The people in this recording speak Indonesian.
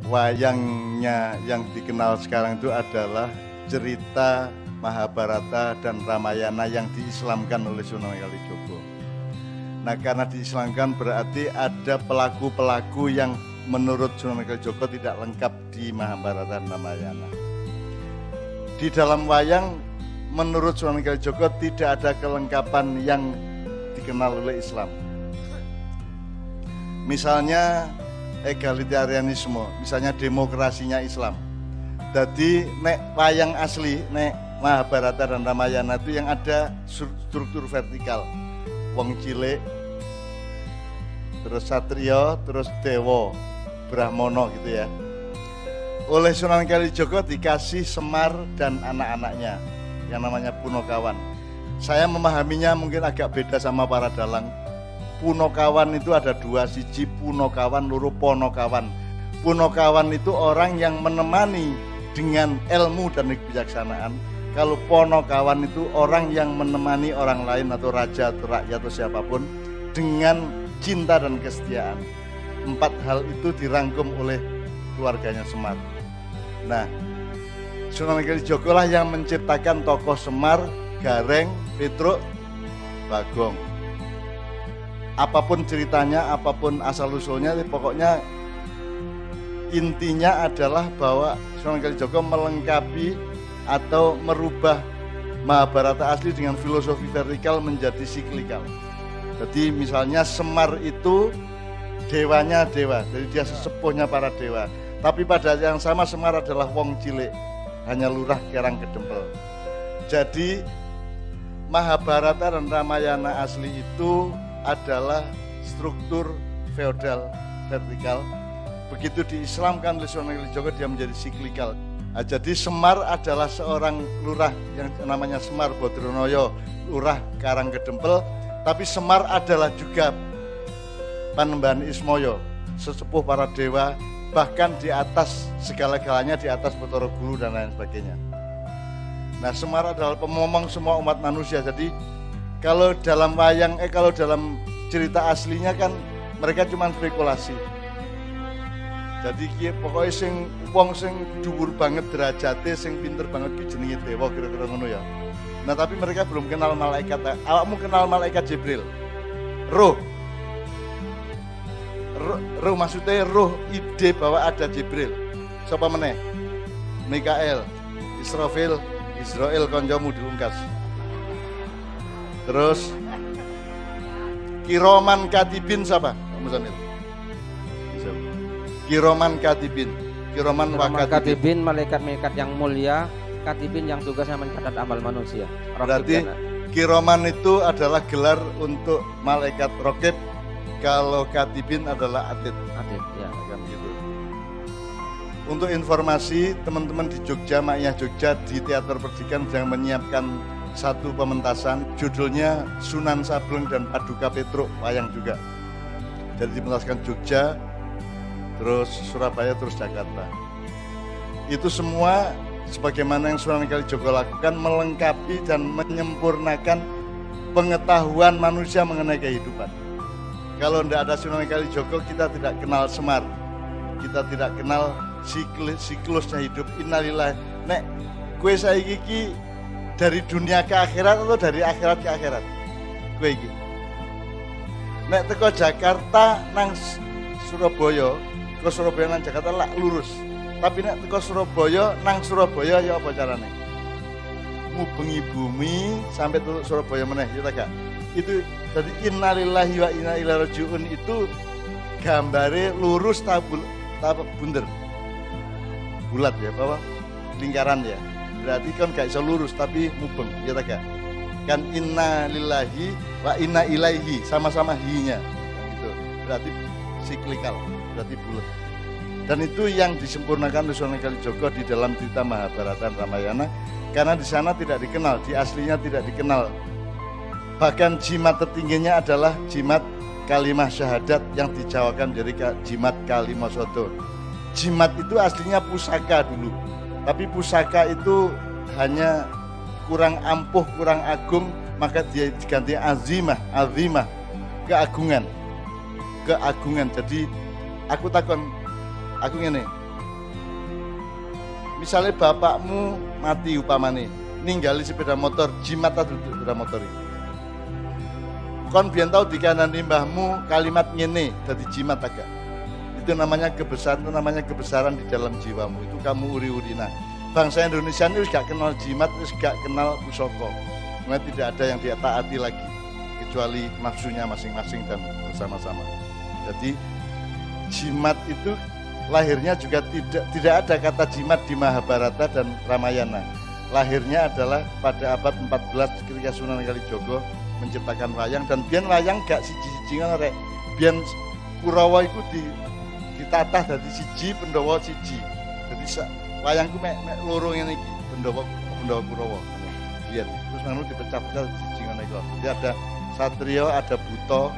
wayangnya yang dikenal sekarang itu adalah cerita Mahabharata dan Ramayana yang diislamkan oleh Sunan Kalijogo. Nah, karena diislamkan berarti ada pelaku-pelaku yang menurut Sunan Kalijogo tidak lengkap di Mahabharata dan Ramayana. Di dalam wayang menurut Sunan Kalijogo tidak ada kelengkapan yang dikenal oleh Islam. Misalnya egalitarianisme, misalnya demokrasinya Islam. Jadi nek wayang asli, nek Mahabharata dan Ramayana itu yang ada struktur vertikal. Wong cilik, terus satrio, terus dewa, brahmana gitu ya. Oleh Sunan Kalijogo dikasih Semar dan anak-anaknya yang namanya Punokawan. Saya memahaminya mungkin agak beda sama para dalang. Punokawan itu ada dua, siji Punokawan, loro Ponokawan. Punokawan itu orang yang menemani dengan ilmu dan kebijaksanaan. Kalau Ponokawan itu orang yang menemani orang lain atau raja atau rakyat atau siapapun dengan cinta dan kesetiaan. 4 hal itu dirangkum oleh keluarganya Semar. Nah, Sunan Kalijogo lah yang menciptakan tokoh Semar, Gareng, Petruk, Bagong. Apapun ceritanya, apapun asal-usulnya, pokoknya intinya adalah bahwa Sunan Kalijogo melengkapi atau merubah Mahabharata asli dengan filosofi vertikal menjadi siklikal. Jadi misalnya Semar itu dewanya dewa, jadi dia sesepuhnya para dewa. Tapi pada yang sama Semar adalah wong cilik, hanya lurah Kerang Kedempel. Jadi Mahabharata dan Ramayana asli itu adalah struktur feodal vertikal. Begitu diislamkan oleh Sunan Kalijogo dia menjadi siklikal. Nah, jadi Semar adalah seorang lurah yang namanya Semar Bodronoyo, lurah Karang Kedempel. Tapi Semar adalah juga Panembahan Ismoyo, sesepuh para dewa, bahkan di atas segala-galanya, di atas Bathara Guru dan lain sebagainya. Nah, Semar adalah pemomong semua umat manusia. Jadi kalau dalam wayang, kalau dalam cerita aslinya kan mereka cuma spekulasi. Jadi pokoknya sing wong sing dhuwur banget derajate, sing pinter banget ki jenenge dewa, kira-kira ngono ya. Nah, tapi mereka belum kenal malaikat. Awakmu kenal malaikat Jibril? Roh maksudnya roh ide bahwa ada Jibril. Siapa meneh? Mikael, Israfil, Israel koncomu diungkas. Terus Kiroman Katibin siapa? Kamu Samil? Kiroman Katibin, Kiroman Katibin, malaikat-malaikat yang mulia, Katibin yang tugasnya mencatat amal manusia. Berarti Kiroman itu adalah gelar untuk malaikat rokib, kalau Katibin adalah atid. Atid, ya. Kan gitu. Untuk informasi teman-teman di Jogja, Makiyah Jogja di Teater Perdikan sedang menyiapkan satu pementasan, judulnya Sunan Sableng dan Paduka Petruk, wayang juga. Jadi dipentaskan Jogja, terus Surabaya, terus Jakarta. Itu semua sebagaimana yang Sunan Kalijogo lakukan, melengkapi dan menyempurnakan pengetahuan manusia mengenai kehidupan. Kalau tidak ada Sunan Kalijogo, kita tidak kenal Semar, kita tidak kenal siklusnya hidup. Innalillahi. Nek kue saiki iki dari dunia ke akhirat atau dari akhirat ke akhirat? Kue iki. Nek teko Jakarta nang Surabaya, ke Surabaya nang Jakarta lak lurus. Tapi nek ke Surabaya nang Surabaya ya apa carane? Ngubengi bumi sampai ke Surabaya meneh, ya gak? Itu tadi innalillahi wa inna ilaihi rajiun itu gambare lurus bunder. Bulat ya, bawah lingkaran ya. Berarti kan gak iso lurus tapi mubeng, ya gak? Kan innalillahi wa inna ilaihi sama-sama hi-nya. Gitu. Berarti siklikal, berarti bulat. Dan itu yang disempurnakan oleh Sunan Kalijogo di dalam cerita Mahabharata dan Ramayana, karena di sana tidak dikenal, di aslinya tidak dikenal. Bahkan jimat tertingginya adalah jimat kalimah syahadat yang dijawakan jadi jimat kalimah soto. Jimat itu aslinya pusaka dulu, tapi pusaka itu hanya kurang ampuh, kurang agung, maka dia diganti azimah, keagungan. Jadi aku takon, aku ngene, Misalnya bapakmu mati upamane, ninggali sepeda motor, jimat atau sepeda motor ini. Kon biyen tau dikandani mbahmu kalimat ngene dadi jimat agak. Itu namanya kebesaran, itu namanya kebesaran di dalam jiwamu. Itu kamu uri-uri. Nah, bangsa Indonesia ini gak kenal jimat, gak kenal pusoko. Nah, tidak ada yang dia taati lagi kecuali nafsunya masing-masing dan bersama-sama. Jadi jimat itu lahirnya juga tidak ada kata jimat di Mahabharata dan Ramayana. Lahirnya adalah pada abad 14 ketika Sunan Kalijogo menciptakan wayang, dan biyen wayang gak siji-siji ngono rek. Biyen Kurawa iku ditatah dadi siji Pandhawa siji. Jadi wayangku mek loro ngene iki, Pandhawa Kurawa. Biyen terus ngono dipecah-pecah siji ngono iku. Jadi ada Satrio, ada Buto,